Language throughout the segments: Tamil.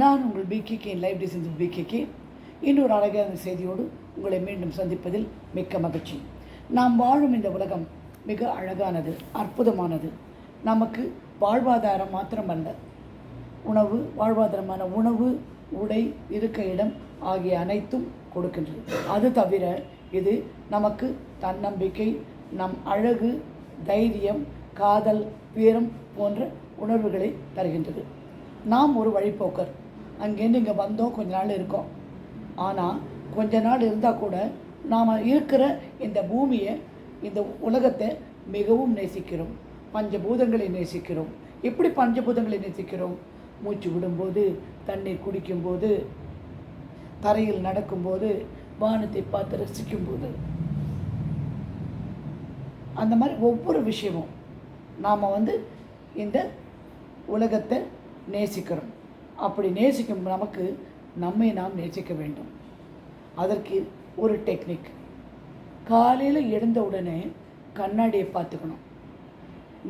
நான் உங்கள் பிகேகே லைவ் டிசைன்ஸ் பிகேகே இன்னொரு அழகான செய்தியோடு உங்களை மீண்டும் சந்திப்பதில் மிக்க மகிழ்ச்சி. நாம் வாழும் இந்த உலகம் மிக அழகானது, அற்புதமானது. நமக்கு வாழ்வாதாரம் மாத்திரமல்ல, வாழ்வாதாரமான உணவு, உடை, இருக்க இடம் ஆகிய அனைத்தும் கொடுக்கின்றது. அது தவிர இது நமக்கு தன்னம்பிக்கை, நம் அழகு, தைரியம், காதல், வீரம் போன்ற உணர்வுகளை தருகின்றது. நாம் ஒரு வழிப்போக்கர். அங்கேருந்து இங்கே வந்தோம், கொஞ்ச நாள் இருக்கோம். ஆனால் கொஞ்ச நாள் இருந்தால் கூட நாம் இருக்கிற இந்த பூமியை, இந்த உலகத்தை மிகவும் நேசிக்கிறோம். பஞ்சபூதங்களை நேசிக்கிறோம். எப்படி பஞ்சபூதங்களை நேசிக்கிறோம்? மூச்சு விடும்போது, தண்ணீர் குடிக்கும்போது, தரையில் நடக்கும்போது, வானத்தை பார்த்து ரசிக்கும்போது, அந்த மாதிரி ஒவ்வொரு விஷயமும் நாம் இந்த உலகத்தை நேசிக்கிறோம். அப்படி நேசிக்கும் நமக்கு நம்மை நாம் நேசிக்க வேண்டும். அதற்கு ஒரு டெக்னிக். காலையில் எழுந்த உடனே கண்ணாடியை பார்த்துக்கணும்.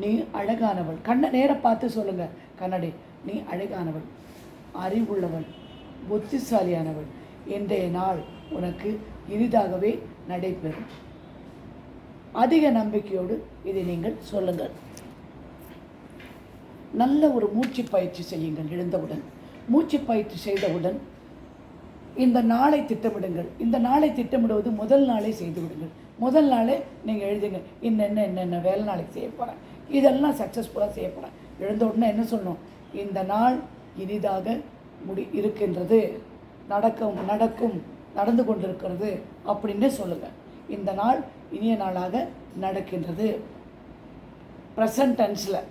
நீ அழகானவள். கண்ணை நேராக பார்த்து சொல்லுங்கள். கண்ணாடி, நீ அழகானவள், அறிவுள்ளவள், புத்திசாலியானவள். இன்றைய நாள் உனக்கு இனிதாகவே நடைபெறும். அதிக நம்பிக்கையோடு இதை நீங்கள் சொல்லுங்கள். நல்ல ஒரு மூச்சு பயிற்சி செய்யுங்கள். எழுந்தவுடன் மூச்சு பயிற்சி செய்தவுடன் இந்த நாளை திட்டமிடுங்கள். இந்த நாளை திட்டமிடுவது முதல் நாளே செய்து விடுங்கள். முதல் நாளே நீங்கள் எழுதுங்க, என்னென்ன வேலை நாளைக்கு செய்ய போகிறேன், இதெல்லாம் சக்ஸஸ்ஃபுல்லாக செய்ய போகிறேன். எழுந்த உடனே என்ன சொல்லணும்? இந்த நாள் இனிதாக இருக்கின்றது, நடந்து கொண்டிருக்கிறது அப்படின்னு சொல்லுங்கள். இந்த நாள் இனிய நாளாக நடக்கின்றது. ப்ரெசன்ட் டென்ஸில்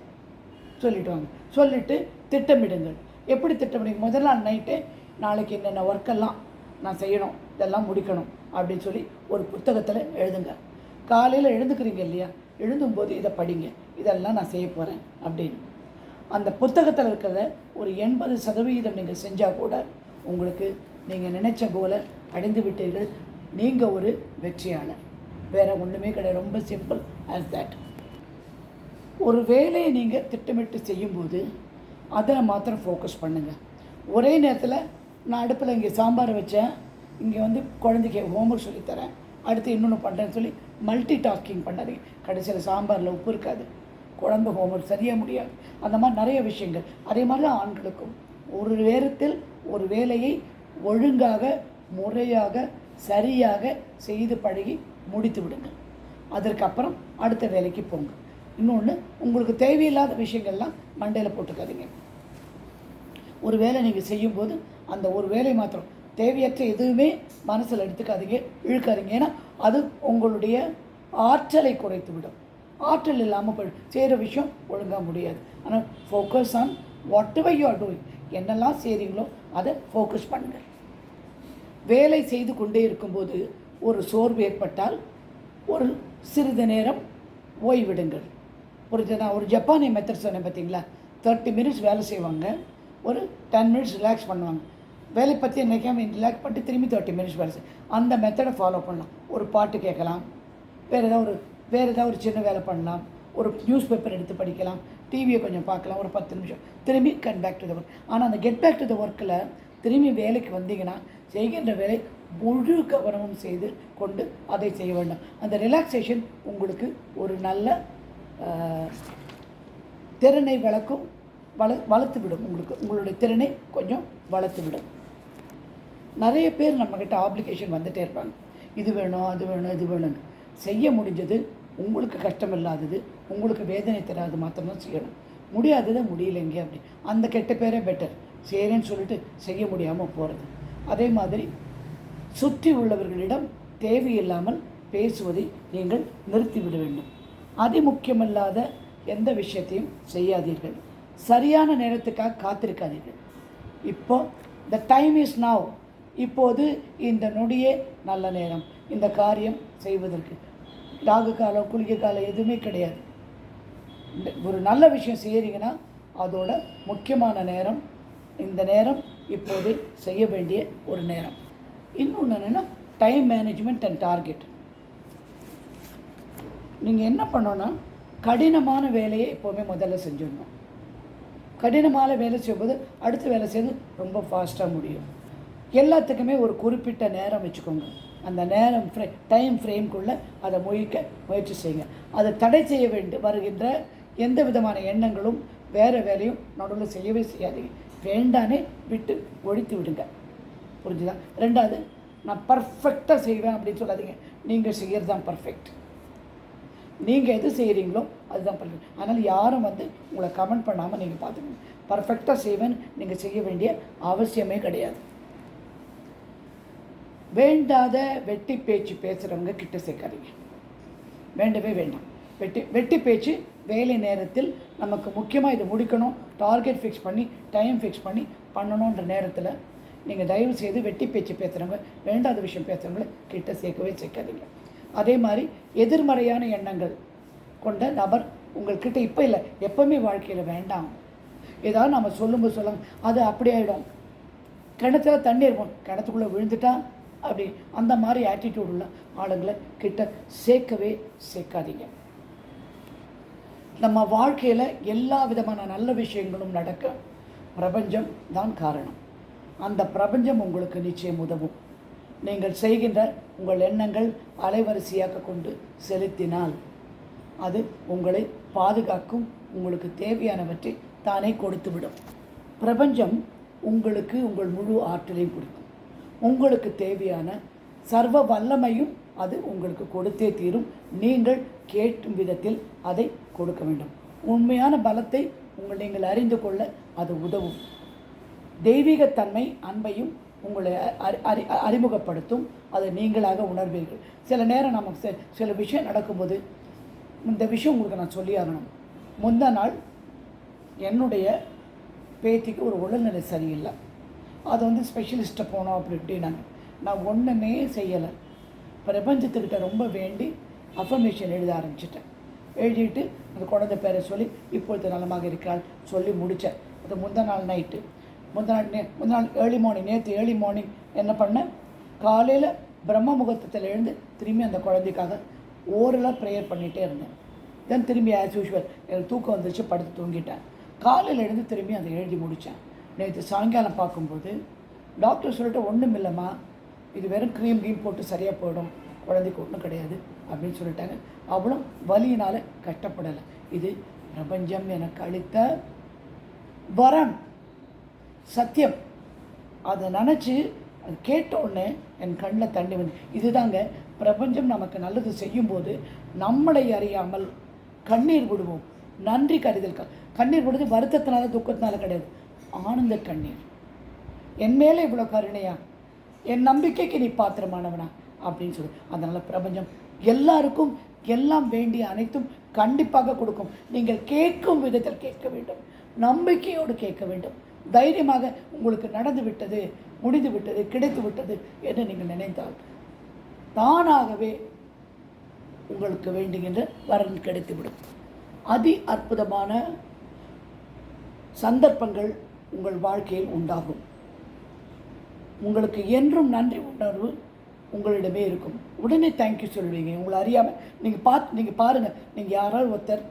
சொல்லிட்டு வாங்க. சொல்லிவிட்டு திட்டமிடுங்கள். எப்படி திட்டமிடுங்க? முதல் நாள் நைட்டு நாளைக்கு என்னென்ன ஒர்க்கெல்லாம் நான் செய்யணும், இதெல்லாம் முடிக்கணும் அப்படின்னு சொல்லி ஒரு புத்தகத்தில் எழுதுங்க. காலையில் எழுந்துக்கிறீங்க இல்லையா, எழுதும்போது இதை படிங்க, இதெல்லாம் நான் செய்ய போகிறேன் அப்படின்னு. அந்த புத்தகத்தில் இருக்கிறத ஒரு 80% நீங்கள் செஞ்சால் கூட உங்களுக்கு நீங்கள் நினைச்ச போல அடைந்து விட்டீர்கள். நீங்கள் ஒரு வெற்றியாளர். வேறு ஒன்றுமே கிடையாது. ரொம்ப சிம்பிள் ஆஸ் தட். ஒரு வேலையை நீங்கள் திட்டமிட்டு செய்யும்போது அதில் மாத்திரம் ஃபோக்கஸ் பண்ணுங்கள். ஒரே நேரத்தில் நான் அடுப்பில் இங்கே சாம்பார் வச்சேன், இங்கே குழந்தைக்கு ஹோம்ஒர்க் சொல்லித்தரேன், அடுத்து இன்னொன்று பண்ணுறேன்னு சொல்லி மல்டி டாஸ்கிங் பண்ணாதீங்க. கடைசியில் சாம்பாரில் உப்பு இருக்காது, குழந்தை ஹோம்ஒர்க் சரியாக முடியாது. அந்த மாதிரி நிறைய விஷயங்கள். அதே மாதிரி தான் ஆண்களுக்கும் ஒரு நேரத்தில் ஒரு வேலையை ஒழுங்காக, முறையாக, சரியாக செய்து பழகி முடித்து விடுங்க. அதற்கப்புறம் அடுத்த வேலைக்கு போங்க. இன்னொன்று, உங்களுக்கு தேவையில்லாத விஷயங்கள்லாம் மண்டையில் போட்டுக்காதீங்க. ஒரு வேலை நீங்கள் செய்யும்போது அந்த ஒரு வேலை மாத்திரம், தேவையற்ற எதுவுமே மனசில் எடுத்துக்காதீங்க, இழுக்காதீங்க. ஏன்னா அது உங்களுடைய ஆற்றலை குறைத்து விடும். ஆற்றல் இல்லாமல் போய்டும். செய்கிற விஷயம் ஒழுங்காக முடியாது. ஆனால் focus on what ever you are doing. என்னெல்லாம் செய்கிறீங்களோ அதை ஃபோக்கஸ் பண்ணுங்கள். வேலை செய்து கொண்டே இருக்கும்போது ஒரு சோர்வு ஏற்பட்டால் ஒரு சிறிது நேரம் ஓய்விடுங்கள். நான் ஒரு ஜப்பானிய மெத்தட் சொன்னேன் பார்த்தீங்களா? 30 மினிட்ஸ் வேலை செய்வாங்க, ஒரு 10 மினிட்ஸ் ரிலாக்ஸ் பண்ணுவாங்க. வேலை பற்றி நினைக்காம ரிலாக்ஸ் பண்ணிட்டு திரும்பி 30 மினிட்ஸ் வேலை செய்யும். அந்த மெத்தடை ஃபாலோ பண்ணலாம். ஒரு பாட்டு கேட்கலாம், வேறு ஏதாவது ஒரு சின்ன வேலை பண்ணலாம், ஒரு நியூஸ் பேப்பர் எடுத்து படிக்கலாம், டிவியை கொஞ்சம் பார்க்கலாம், ஒரு 10 நிமிஷம், திரும்பி cut back to the work. ஆனால் அந்த கெட் பேக் டு த ஒர்க்கில் திரும்பி வேலைக்கு வந்தீங்கன்னா செய்கின்ற வேலை முழு கவனமும் செய்து கொண்டு அதை செய்ய வேண்டும். அந்த ரிலாக்ஸேஷன் உங்களுக்கு ஒரு நல்ல திறனை வளர்த்துவிடும். உங்களுடைய திறனை கொஞ்சம் வளர்த்துவிடும். நிறைய பேர் நம்மக்கிட்ட ஆப்ளிகேஷன் வந்துகிட்டே இருப்பாங்க. இது வேணும், அது வேணும், இது வேணும்னு. செய்ய முடிஞ்சது, உங்களுக்கு கஷ்டம் இல்லாதது, உங்களுக்கு வேதனை தராது மாத்திரம்தான் செய்யணும். முடியாததை முடியலைங்க அப்படி அந்த கெட்ட பேரே பெட்டர். சரின்னு சொல்லிட்டு செய்ய முடியாமல் போகிறது. அதே மாதிரி சுற்றி உள்ளவர்களிடம் தேவையில்லாமல் பேசுவதை நீங்கள் நிறுத்திவிட வேண்டும். அதிமுக்கியமில்லாத எந்த விஷயத்தையும் செய்யாதீர்கள். சரியான நேரத்துக்காக காத்திருக்காதீர்கள். இப்போ த டைம் இஸ் நவ். இப்போது இந்த நொடியே நல்ல நேரம் இந்த காரியம் செய்வதற்கு. ராகு காலம், குளிகை காலம் எதுவுமே கிடையாது. ஒரு நல்ல விஷயம் செய்கிறீங்கன்னா அதோட முக்கியமான நேரம் இந்த நேரம், இப்போது செய்ய வேண்டிய ஒரு நேரம். இன்னொன்று என்னென்னா டைம் மேனேஜ்மெண்ட் அண்ட் டார்கெட். நீங்கள் என்ன பண்ணணும்னா கடினமான வேலையை எப்போவுமே முதல்ல செஞ்சிடணும். கடினமான வேலை செய்யும்போது அடுத்த வேலை செய்து ரொம்ப ஃபாஸ்ட்டாக முடியும். எல்லாத்துக்குமே ஒரு குறிப்பிட்ட நேரம் வச்சுக்கோங்க. அந்த நேரம் டைம் ஃப்ரேம்குள்ளே அதை முயற்சி செய்யுங்க. அதை தடை செய்ய வருகின்ற எந்த விதமான எண்ணங்களும் வேறு வேலையும் நடுவில் செய்யவே செய்யாதீங்க. வேண்டானே விட்டு ஒழித்து விடுங்க. புரிஞ்சுதா? ரெண்டாவது, நான் பர்ஃபெக்டாக செய்வேன் அப்படின்னு சொல்லாதீங்க. நீங்கள் செய்கிறது தான் பர்ஃபெக்ட். நீங்கள் எது செய்கிறீங்களோ அதுதான் பர்ஃபெக்ட். அதனால் யாரும் உங்களை கமெண்ட் பண்ணாமல் நீங்கள் பார்த்துக்கணும். பர்ஃபெக்டாக செய்வேன்னு நீங்கள் செய்ய வேண்டிய அவசியமே கிடையாது. வேண்டாத வெட்டி பேச்சு பேசுகிறவங்க கிட்ட சேர்க்காதீங்க. வேண்டவே வேண்டாம். வெட்டி பேச்சு வேலை நேரத்தில் நமக்கு முக்கியமாக இது முடிக்கணும், டார்கெட் ஃபிக்ஸ் பண்ணி டைம் ஃபிக்ஸ் பண்ணி பண்ணணுன்ற நேரத்தில் நீங்கள் தயவு செய்து வெட்டி பேச்சு பேசுகிறவங்க, வேண்டாத விஷயம் பேசுகிறவங்கள கிட்ட சேர்க்காதீங்க. அதே மாதிரி எதிர்மறையான எண்ணங்கள் கொண்ட நபர் உங்கள்கிட்ட இப்போ இல்லை, எப்போவுமே வாழ்க்கையில் வேண்டாம். ஏதாவது நம்ம சொல்லும்போது அது அப்படி ஆகிடும். கிணத்துல தண்ணி இருக்கும், கிணத்துக்குள்ளே விழுந்துட்டா அப்படி அந்த மாதிரி ஆட்டிடியூட் உள்ள ஆளுங்களை கிட்ட சேர்க்காதீங்க. நம்ம வாழ்க்கையில் எல்லா விதமான நல்ல விஷயங்களும் நடக்க பிரபஞ்சம் தான் காரணம். அந்த பிரபஞ்சம் உங்களுக்கு நிச்சயம் உதவும். நீங்கள் செய்கின்ற உங்கள் எண்ணங்கள் அலைவரிசையாக கொண்டு செலுத்தினால் அது உங்களை பாதுகாக்கும். உங்களுக்கு தேவையானவற்றை தானே கொடுத்துவிடும். பிரபஞ்சம் உங்களுக்கு உங்கள் முழு ஆற்றலையும் கொடுக்கும். உங்களுக்கு தேவையான சர்வ வல்லமையும் அது உங்களுக்கு கொடுத்தே தீரும். நீங்கள் கேட்கும் விதத்தில் அதை கொடுக்க வேண்டும். உண்மையான பலத்தை நீங்கள் அறிந்து கொள்ள அது உதவும். தெய்வீகத்தன்மை அன்பையும் உங்களை அறிமுகப்படுத்தும். அதை நீங்களாக உணர்வீர்கள். சில நேரம் நமக்கு சில விஷயம் நடக்கும்போது இந்த விஷயம் உங்களுக்கு நான் சொல்லி ஆகணும். முந்தா நாள் என்னுடைய பேத்திக்கு ஒரு உடல்நிலை சரியில்லை. அது ஸ்பெஷலிஸ்ட்டை போனோம் அப்படி இப்படின்னாங்க. நான் ஒன்றுமே செய்யலை. பிரபஞ்சத்துக்கிட்ட ரொம்ப வேண்டி அஃபர்மேஷன் எழுத ஆரம்பிச்சிட்டேன். எழுதிட்டு அந்த குழந்தை பேரை சொல்லி இப்பொழுது நலமாக இருக்கிறாள் சொல்லி முடித்தேன். அது முந்தா நாள் நைட்டு. முந்தா நாள் ஏர்லி மார்னிங், நேற்று ஏர்லி மார்னிங் என்ன பண்ணேன், காலையில் பிரம்ம முகூர்த்தத்தில் எழுந்து திரும்பி அந்த குழந்தைக்காக ஓரலாக ப்ரேயர் பண்ணிகிட்டே இருந்தேன். தென் திரும்பி ஆஸ் யூஷுவல் எனக்கு தூக்கம் வந்துருச்சு, படுத்து தூங்கிட்டேன். காலையில் எழுந்து திரும்பி அதை எழுதி முடித்தேன். நேற்று சாயங்காலம் பார்க்கும்போது டாக்டர் சொல்லிட்டு ஒன்றும் இல்லைம்மா, இது வெறும் க்ரீம் போட்டு சரியாக போயிடும், குழந்தைக்கு ஒன்றும் கிடையாது அப்படின்னு சொல்லிட்டாங்க. அவ்வளோ வலியினால் கஷ்டப்படலை. இது பிரபஞ்சம் எனக்கு அளித்த வரம், சத்தியம். அதை நினச்சி அது கேட்ட உடனே என் கண்ணில் தண்ணி வந்து, இதுதாங்க பிரபஞ்சம் நமக்கு நல்லது செய்யும்போது நம்மளை அறியாமல் கண்ணீர் விடுவோம். நன்றி கருதல். கண்ணீர் விடுறது வருத்தத்தினால துக்கத்தினால கிடையாது, ஆனந்த கண்ணீர். என் மேலே இவ்வளோ கருணையா, என் நம்பிக்கைக்கு நீ பாத்திரமானவனா அப்படின்னு சொல்லி. அதனால் பிரபஞ்சம் எல்லாருக்கும் எல்லாம் வேண்டிய அனைத்தும் கண்டிப்பாக கொடுக்கும். நீங்கள் கேட்கும் விதத்தில் கேட்க வேண்டும், நம்பிக்கையோடு கேட்க வேண்டும். தைரியமாக உங்களுக்கு நடந்து விட்டது, முடிந்து விட்டது, கிடைத்து விட்டது என்று நீங்கள் நினைத்தால் தானாகவே உங்களுக்கு வேண்டுகின்ற வரன் கிடைத்துவிடும். அதி அற்புதமான சந்தர்ப்பங்கள் உங்கள் வாழ்க்கையில் உண்டாகும். உங்களுக்கு என்றும் நன்றி உணர்வு உங்களிடமே இருக்கும். உடனே தேங்க்யூ சொல்லுவீங்க. உங்களை அறியாமல் நீங்கள் பாருங்கள், நீங்கள் யாராவது ஒருத்தர்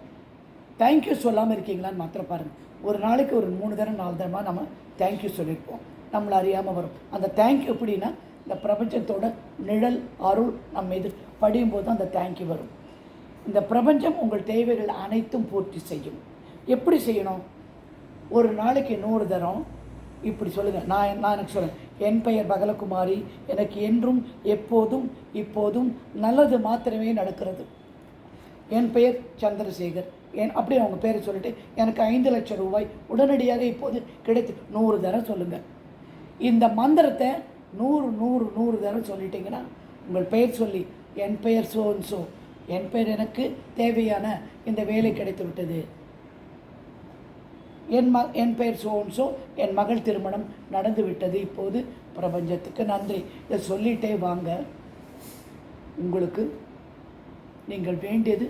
தேங்க்யூ சொல்லாமல் இருக்கீங்களான்னு மாத்திரம் பாருங்கள். ஒரு நாளைக்கு ஒரு 3 தடவை 4 தடவை நம்ம தேங்க்யூ சொல்லியிருப்போம். நம்மளை அறியாமல் வரும். அந்த தேங்க்யூ எப்படின்னா, இந்த பிரபஞ்சத்தோட நிழல் அருள் நம்ம மீது படியும் போது அந்த தேங்க்யூ வரும். இந்த பிரபஞ்சம் உங்கள் தேவைகள் அனைத்தும் பூர்த்தி செய்யும். எப்படி செய்யணும்? ஒரு நாளைக்கு 100 தரம் இப்படி சொல்லுங்கள். நான் எனக்கு சொல்லுங்கள், என் பெயர் பகலகுமாரி, எனக்கு என்றும் எப்போதும் இப்போதும் நல்லது மாத்திரமே நடக்கிறது. என் பெயர் சந்திரசேகர், அப்படி அவங்க பேரை சொல்லிட்டு எனக்கு 5 லட்சம் ரூபாய் உடனடியாக இப்போது கிடைத்து 100 தரம் சொல்லுங்கள். இந்த மந்திரத்தை 100 தரம் சொல்லிட்டீங்கன்னா உங்கள் பெயர் சொல்லி, என் பெயர் சோ, என் பெயர் எனக்கு தேவையான இந்த வேலை கிடைத்து விட்டது, என் பெயர் சோ, என் மகள் திருமணம் நடந்து விட்டது, இப்போது பிரபஞ்சத்துக்கு நன்றி, இதை சொல்லிகிட்டே வாங்க. உங்களுக்கு நீங்கள் வேண்டியது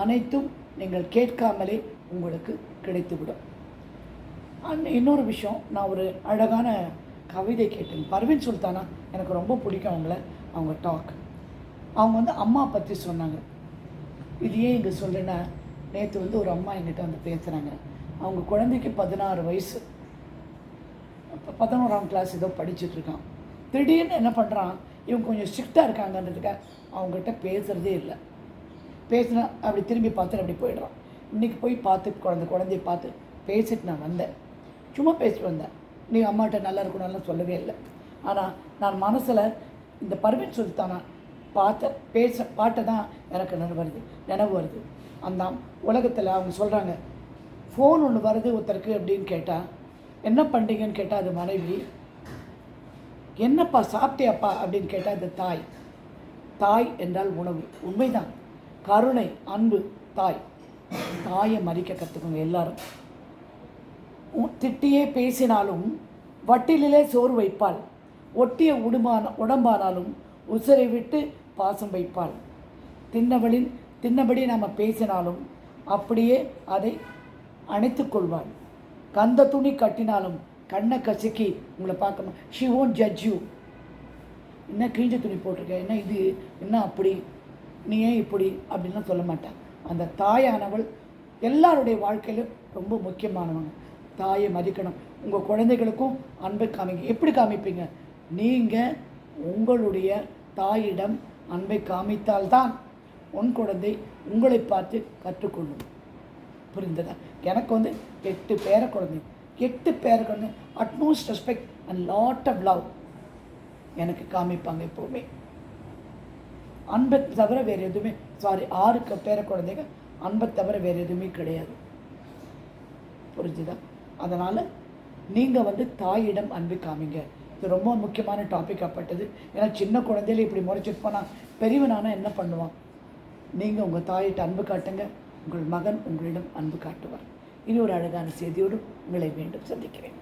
அனைத்தும் நீங்கள் கேட்காமலே உங்களுக்கு கிடைத்துவிடும். இன்னொரு விஷயம், நான் ஒரு அழகான கவிதை கேட்டேன். பர்வீன் சுல்தானா எனக்கு ரொம்ப பிடிக்கும் அவங்க டாக். அவங்க அம்மா பற்றி சொன்னாங்க. இது ஏன் இங்கே சொல்கிறேன்னா, நேற்று ஒரு அம்மா என்கிட்ட பேசுகிறாங்க. அவங்க குழந்தைக்கு 16 வயசு, 11ஆம் கிளாஸ் ஏதோ படிச்சுட்ருக்கான். திடீர்னு என்ன பண்ணுறான், இவங்க கொஞ்சம் ஸ்ட்ரிக்டாக இருக்காங்கன்றதுக்காக அவங்ககிட்ட பேசுகிறதே இல்லை. பேசினா அப்படி திரும்பி பார்த்துட்டு அப்படி போயிடுறான். இன்றைக்கி போய் பார்த்து குழந்தைய பார்த்து பேசிட்டு நான் வந்தேன். சும்மா பேசிட்டு வந்தேன். நீ அம்மாட்ட நல்லா இருக்கணும்லாம் சொல்லவே இல்லை. ஆனால் நான் மனசில் இந்த பர்வீன் சுல்தானா பாட்டை தான் எனக்கு நினைவு வருது. அந்த உலகத்தில் அவங்க சொல்கிறாங்க, ஃபோன் ஒன்று வருது ஒருத்தருக்கு அப்படின்னு கேட்டால் என்ன பண்ணுறீங்கன்னு கேட்டால் அது மனைவி, என்னப்பா சாப்பிட்டியாப்பா அப்படின்னு கேட்டால் அது தாய். தாய் என்றால் உணவு. உண்மைதான். கருணை, அன்பு, தாய். தாயை மதிக்க கற்றுக்கோங்க எல்லாரும். திட்டியே பேசினாலும் வட்டிலே சோறு வைப்பாள், ஒட்டிய உடம்பானாலும் உசுரை விட்டு பாசம் வைப்பாள். தின்னபடி நம்ம பேசினாலும் அப்படியே அதை அணைத்து கொள்வாள். கந்த துணி கட்டினாலும் கண்ணை கசக்கி உங்களை பார்க்கணும். She won't judge you. என்ன கிழிஞ்ச துணி போட்டிருக்க, என்ன இது, என்ன அப்படி, நீ ஏன் இப்படி அப்படின்லாம் சொல்ல மாட்டான். அந்த தாயானவள் எல்லாருடைய வாழ்க்கையிலும் ரொம்ப முக்கியமானவங்க. தாயை மதிக்கணும். உங்கள் குழந்தைகளுக்கும் அன்பை காமிங்க. எப்படி காமிப்பீங்க? நீங்கள் உங்களுடைய தாயிடம் அன்பை காமித்தால்தான் உன் குழந்தை உங்களை பார்த்து கற்றுக்கொள்ளும். புரிந்ததா? எனக்கு 8 பேர குழந்தை utmost respect and lot of love எனக்கு காமிப்பாங்க எப்போவுமே. அன்பை தவிர வேறு எதுவுமே 6 பேர குழந்தைங்க அன்பை தவிர வேறு எதுவுமே கிடையாது. புரிஞ்சுதா? அதனால் நீங்கள் தாயிடம் அன்பு காமிங்க. இது ரொம்ப முக்கியமான டாப்பிக்காகப்பட்டது. ஏன்னா சின்ன குழந்தையில இப்படி முறைச்சிட்டு போனால் பெரியவனானா என்ன பண்ணுவான்? நீங்கள் உங்கள் தாயிட்ட அன்பு காட்டுங்க, உங்கள் மகன் உங்களிடம் அன்பு காட்டுவார். இனி ஒரு அழகான செய்தியோடு உங்களை மீண்டும் சந்திக்கிறேன்.